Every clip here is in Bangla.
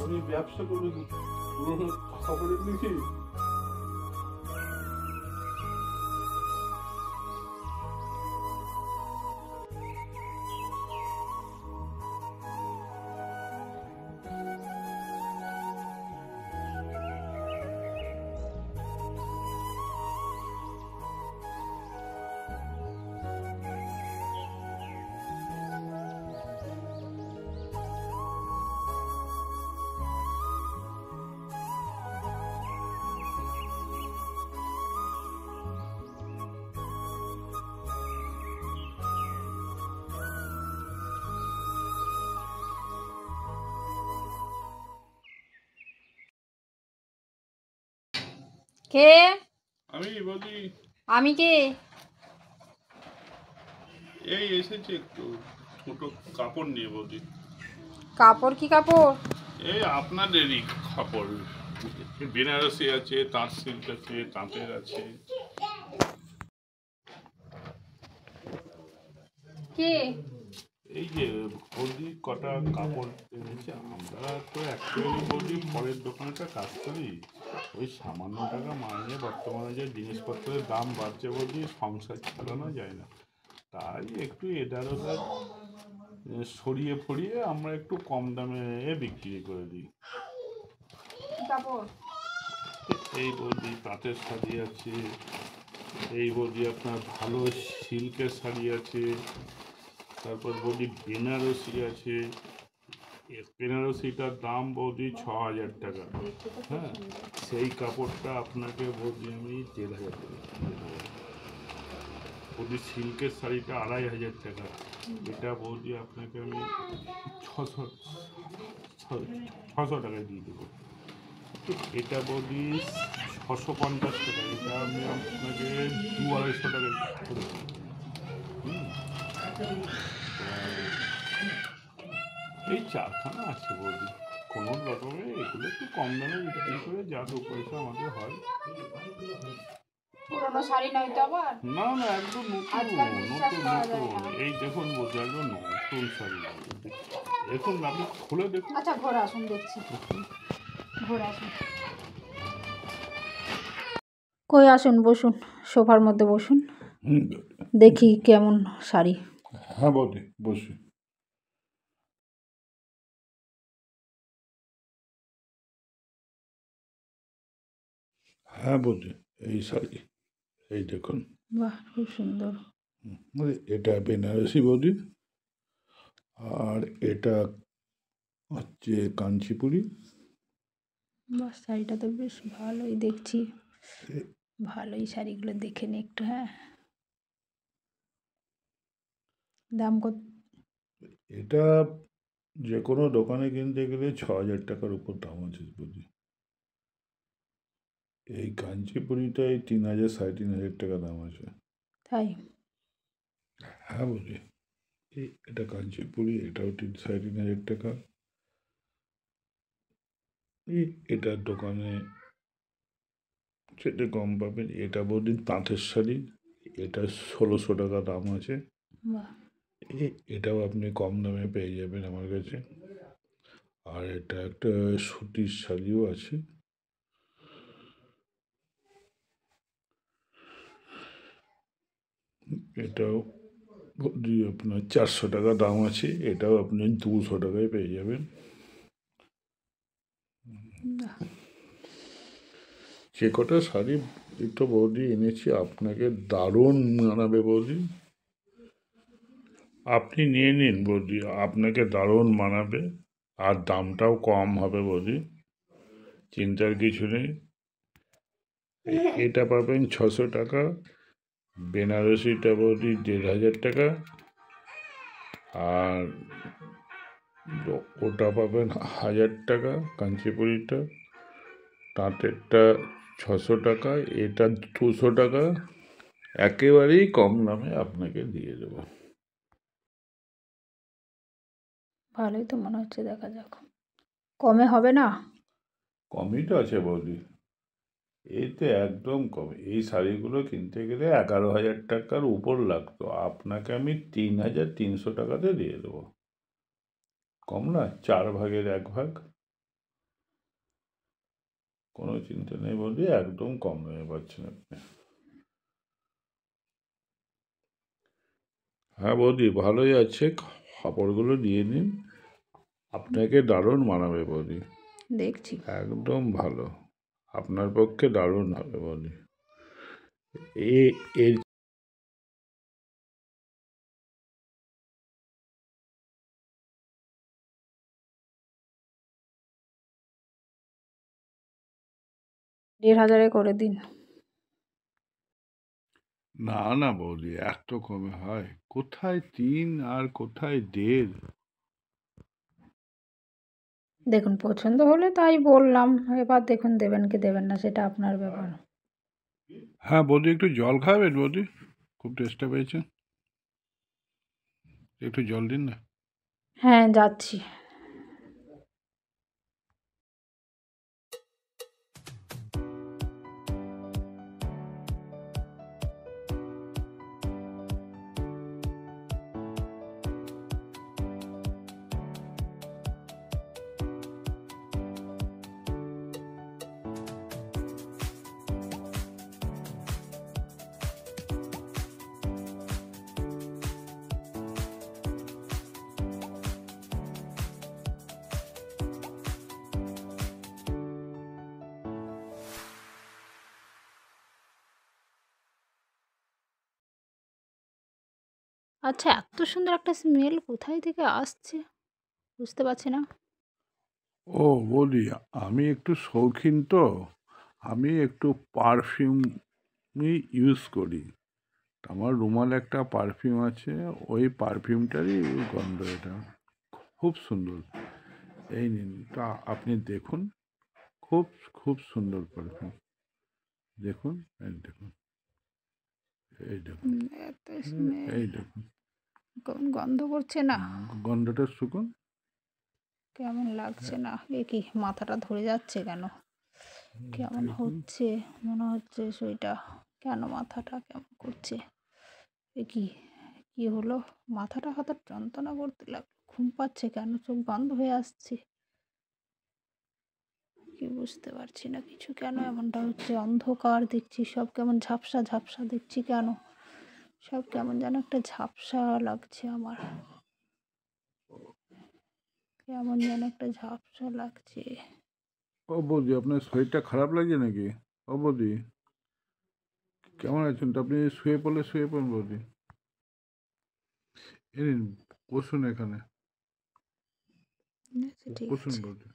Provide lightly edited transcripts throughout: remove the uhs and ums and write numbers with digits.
আমি ব্যবসা করে খবরের লিখি কে? আমি বলি। আমি কে? এই এসেছে একটু ছোট কাপড় নিয়ে বলি। কাপড়? কি কাপড়? এই আপনাদেরই কাপড়, বেনারসি আছে, তাঁত সিল্ক আছে, তাঁতের আছে। কে? এই যে বৌদি কটা কাপড় এনেছে। আমরা তো অ্যাকচুয়ালি বৌদি পরের দোকানটা কাজ করি, ওই সামান্য টাকা মাইনে বর্তমানে যে জিনিসপত্রের দাম বাড়ছে বৌদি, সংসার চালানো যায় না, তাই একটু এধার ওধার সরিয়ে ফরিয়ে আমরা একটু কম দামে বিক্রি করে দিই। কাপড়? এই বৌদি তাঁতের শাড়ি আছে, এই বৌদি আপনার ভালো সিল্কের শাড়ি আছে, তারপর বৌদি বেনারসি আছে। বেনারসিটার দাম বৌদি 6,000 টাকা। হ্যাঁ, সেই কাপড়টা আপনাকে বৌদি আমি 1,500 টাকা। বৌদি সিল্কের শাড়িটা 2,500 টাকা, এটা বৌদি আপনাকে আমি 600 টাকায় দিয়ে দেবো। এটা বৌদি 650 টাকা, এটা আমি আপনাকে 200-250 টাকা করে দেবো। এই চারখানা আছে বৌদি, কোনো রকমে এগুলো একটু কম দামে বিক্রি করে যা 2 পয়সা আমাদের হয়। পুরোনো শাড়ি নয় তো আবার? না না, একদম নতুন নতুন। এই দেখুন বৌদি, একদম নতুন শাড়ি। দেখুন আপনি খুলে দেখুন। আচ্ছা, ঘরে আসুন, দেখছি। ঘরে আসুন। কই আসুন, বসুন, সোফার মধ্যে বসুন, দেখি কেমন শাড়ি। হ্যাঁ বৌদি, বসি। হ্যাঁ বৌদি, এই শাড়ি, এই দেখুন। বাহ, খুব সুন্দর। এটা বেনারসি বৌদি, আর এটা হচ্ছে কাঞ্চিপুরি। বাহ, শাড়িটা তো বেশ ভালোই দেখছি। ভালোই শাড়িগুলো দেখে নি একটু। হ্যাঁ, দাম কত? এটা যে কোনো দোকানে কিনতে গেলে 6,000 টাকার উপর দাম আছে বৌদি। এই কাঞ্চিপুরিটাই 3,000 3,500 টাকা দাম আছে। তাই? হ্যাঁ বৌদি, এটা কাঞ্চিপুরি, এটাও 3,500 টাকা। এটার দোকানে সেটা কম পাবেন। এটা বৌদি তাঁতের শাড়ি, এটা 1,600 টাকা দাম আছে। বাহ, এটাও আপনি কম দামে পেয়ে যাবেন আমার কাছে। আর এটা একটা সুতির শাড়িও আছে, এটাও বৌদি আপনার 400 টাকা দাম আছে, এটাও আপনি 200 টাকায় পেয়ে যাবেন। যে কটা শাড়ি তো বৌদি এনেছি আপনাকে দারুণ মানাবে বৌদি, আপনি নিয়ে নিন বৌদি, আপনাকে দারুণ মানাবে। আর দামটাও কম হবে বৌদি, চিন্তার কিছু নেই। এটা পাবেন 600 টাকা, বেনারসিটা বৌদি 1,500 টাকা, আর ওটা পাবেন 1,000 টাকা কাঞ্চিপুরিটা, তাঁতেরটা 600 টাকা, এটা 200 টাকা, একেবারেই কম দামে আপনাকে দিয়ে দেবো। ভালোই তো মনে হচ্ছে, দেখা যাক কমে হবে না। কমই তো আছে বৌদি, এতে একদম কম। এই শাড়িগুলো কিনতে গেলে 11,000 টাকার উপর লাগতো, আপনাকে আমি 3,300 টাকাতে দিয়ে দেবো। কম না, 1/4 ভাগ। কোনো চিন্তা নেই বৌদি, একদম কম দামে পাচ্ছেন আপনি। হ্যাঁ বৌদি, ভালোই আছে, কাপড়গুলো নিয়ে নিন, আপনাকে দারুণ মানাবে বৌদি, দেখছি। একদম ভালো, আপনার পক্ষে দারুণ হবে বৌদি। এর 1,500 করে দিন। না না বৌদি, এত কমে হয়? কোথায় 3 আর কোথায় 1.5? দেখুন পছন্দ হলে তাই বললাম, এবার দেখুন দেবেন কি দেবেন না সেটা আপনার ব্যাপার। হ্যাঁ বৌদি, একটু জল খাবেন বৌদি? খুব টেস্টটা পেয়েছেন, একটু জল দিন না। হ্যাঁ যাচ্ছি। আচ্ছা, এত সুন্দর একটা স্মেল কোথায় থেকে আসছে বুঝতে পারছি না। ও বৌদি, আমি একটু শৌখিন তো, আমি একটু পারফিউমই ইউজ করি। আমার রুমাল একটা পারফিউম আছে, ওই পারফিউমটারই গন্ধ এটা, খুব সুন্দর। এই নিন, তা আপনি দেখুন, খুব খুব সুন্দর পারফিউম, দেখুন, এই দেখুন, এই দেখুন, এত স্মেল, এই দেখুন, কেমন গন্ধ করছে না, গন্ধটা শুকুন। কেমন লাগছে না, এ কি মাথাটা ধরে যাচ্ছে কেন, কেমন দেখুন, হচ্ছে, মনে হচ্ছে সেটা, কেন মাথাটা কেমন করছে, এ কি, কি হলো, মাথাটা হঠাৎ যন্ত্রণা করতে লাগলো, ঘুম পাচ্ছে কেন, চোখ বন্ধ হয়ে আসছে, কি বুঝতে পারছি না কিছু, কেন এমনটা হচ্ছে, অন্ধকার দেখছি, সব কেমন ঝাপসা ঝাপসা দেখছি, কেন সব কেমন যেন একটা ঝাপসা লাগছে আমার, কেমন যেন একটা ঝাপসা লাগছে। ও বৌদি, আপনার শরীরটা খারাপ লাগছে নাকি? ও বৌদি, কেমন আছেন তো? আপনি শুয়ে পড়লে শুয়ে পড়ুন বৌদি, এই নিন, বসুন এখানে, আচ্ছা ঠিক বসুন আছে, বৌদি।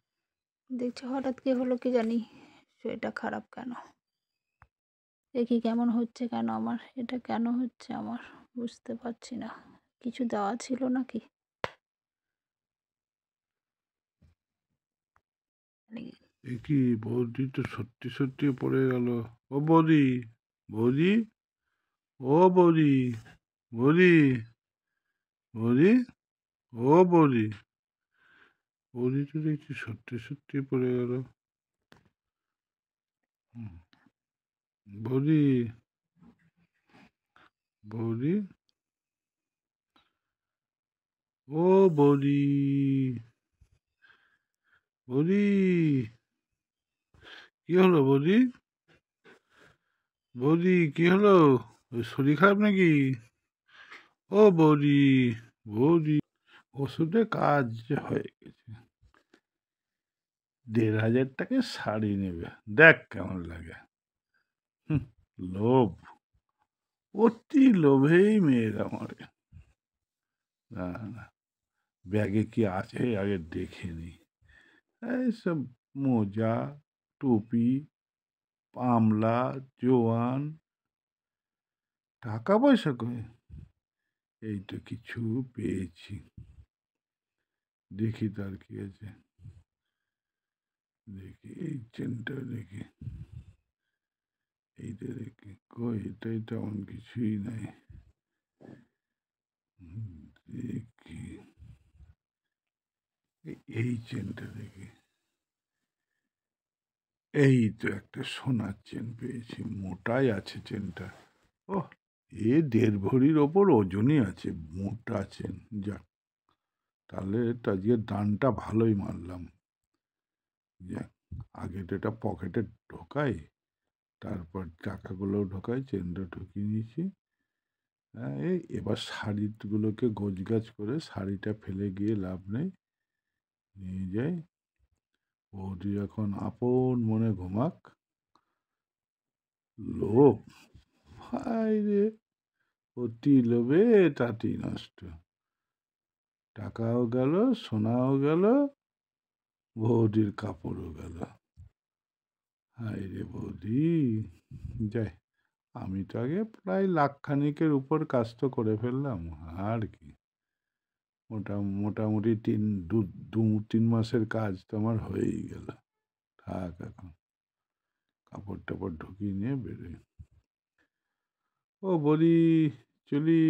দেখছি হঠাৎ কি হলো কি জানি, শরীরটা খারাপ কেন, দেখি কেমন হচ্ছে কেন আমার, এটা কেন হচ্ছে আমার, বুঝতে পারছি না, কিছু দেওয়া ছিল নাকি, মানে এ কি বৌদি, তো সত্যি সত্যি পড়ে গেল। ও বৌদি, বৌদি, ও বৌদি, বৌদি, বৌদি, ও বৌদি, বৌদি তো দেখছি সত্যি সত্যি পড়ে গেল। হুম, বৌদি, বৌদি, ও বৌদি, বৌদি, কি হলো বৌদি? বৌদি কি হলো? ওই শরীর খারাপ নাকি? ও বৌদি, বৌদি, ওষুধে কাজ হয়ে গেছে। 1,500 টাকায় শাড়ি নেবে, দেখ কেমন লাগে। হুম, লোভ, অতি লোভেই মেয়েরা মরে। না না, ব্যাগে কি আছে আগে দেখে নি। এইসব মোজা, টুপি, পামলা, জোয়ান, টাকা পয়সা কই? এই তো কিছু পেয়েছি, দেখি তার কি আছে, দেখি এই চেনটা দেখি। এইটা দেখি কই, এটাই তেমন কিছুই নাই। দেখি এই চেনটা দেখি, এই তো একটা সোনার চেন পেয়েছি, মোটাই আছে চেনটা। ও, এ 1.5 ভরির ওপর ওজনই আছে, মোটা চেন। যাক, তাহলে আজকে দানটা ভালোই মারলাম। যাক, আগে তো এটা পকেটে ঢোকাই, তারপর টাকাগুলো ঢোকাই, চেনটা ঢুকিয়ে নিয়েছি। হ্যাঁ, এবার শাড়িগুলোকে গোছগাছ করে, শাড়িটা ফেলে গিয়ে লাভ নেই, নিয়ে যাই। বৌদি এখন আপন মনে ঘুমাক। লোভ, হায় রে, অতি লোভে তাঁতি নষ্ট। টাকাও গেল, সোনাও গেল, বৌদির কাপড়ও গেল। হায় রে বৌদি, যাই, আমি তো আগে প্রায় 1,00,000-খানিকের উপর কাজ তো করে ফেললাম, আর কি। মোটামুটি 3 মাসের কাজ তো আমার হয়েই গেল। থাক, এখন কাপড় টাপড় ঢুকিয়ে নিয়ে বেরোই। ও বলি, চলি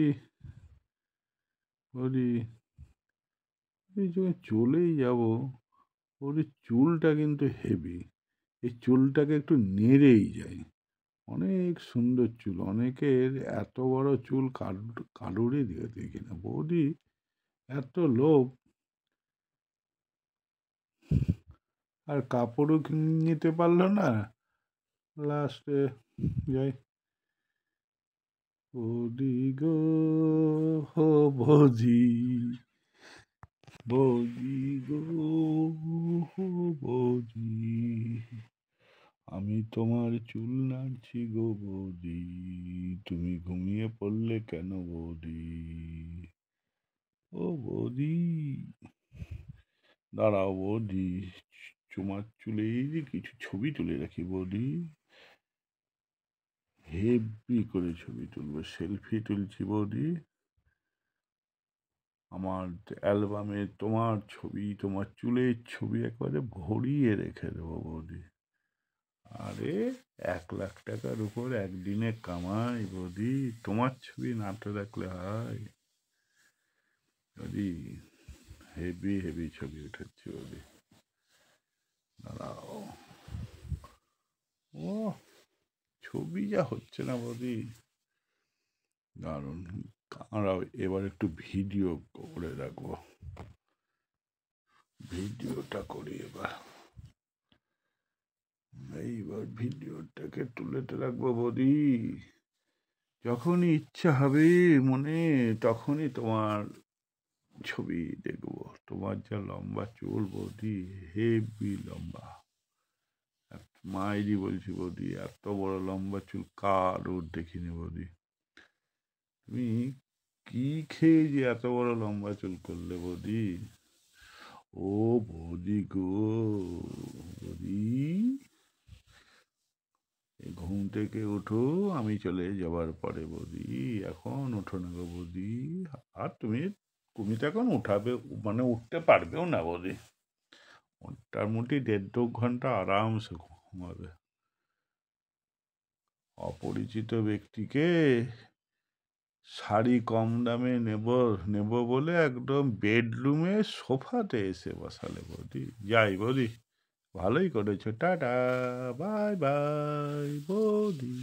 বলি, এই যখন চলেই যাব, ওর চুলটা কিন্তু হেভি। এই চুলটাকে একটু নেড়েই যাই। অনেক সুন্দর চুল, অনেকের এত বড় চুল কারুরই দেখি না। বৌদি এত লোভ, আর কাপড়ও নিতে পারলো না। লাস্টে যাই, বৌদি গো, হো বৌদি, বৌদি গো, হো বৌদি, আমি তোমার চুল নাড়ছি গো বৌদি, তুমি ঘুমিয়ে পড়লে কেন বৌদি? ও বৌদি, দাঁড়াও বৌদি, তোমার চুলে কিছু ছবি তুলে রাখি বৌদি। হেভি করে ছবি তুলবো, সেলফি তুলছি বৌদি। আমার অ্যালবামে তোমার ছবি, তোমার চুলের ছবি একবারে ভরিয়ে রেখে দেবো বৌদি। আরে 1,00,000 টাকার উপর একদিনে কামাই বৌদি, তোমার ছবি না তো রাখলে হয় বৌদি? হেভি হেভি ছবি উঠাচ্ছি বৌদি, দাঁড়াও। ও, ছবি যা হচ্ছে না বৌদি, দারুণ। দাঁড়াও, এবার একটু ভিডিও করে রাখবো, ভিডিওটা করি এবার। এইবার ভিডিওটাকে তুলে রাখবো বৌদি, যখনই ইচ্ছা হবে মনে, তখনই তোমার ছবি দেখবো। তোমার যা লম্বা চুল বৌদি, হেভি লম্বা। মায়েরই বলছি বৌদি, এত বড় লম্বা চুল কারোর দেখিনি বৌদি। তুমি কি খেয়ে যে এত বড় লম্বা চুল করলে বৌদি? ও বৌদি গো, বৌদি, ঘুম থেকে উঠো, আমি চলে যাবার পরে বৌদি, এখন উঠো না গো বৌদি। আর তুমি তো এখন উঠাবে, মানে উঠতে পারবেও না বৌদি, মোটামুটি 1.5-2 ঘন্টা আরামসে ঘুমাবে। অপরিচিত ব্যক্তিকে শাড়ি কম দামে নেব বলে একদম বেডরুমে সোফাতে এসে বসালে বৌদি। যাই বৌদি, ভালোই করেছো, টাটা, বাই বাই বৌদি।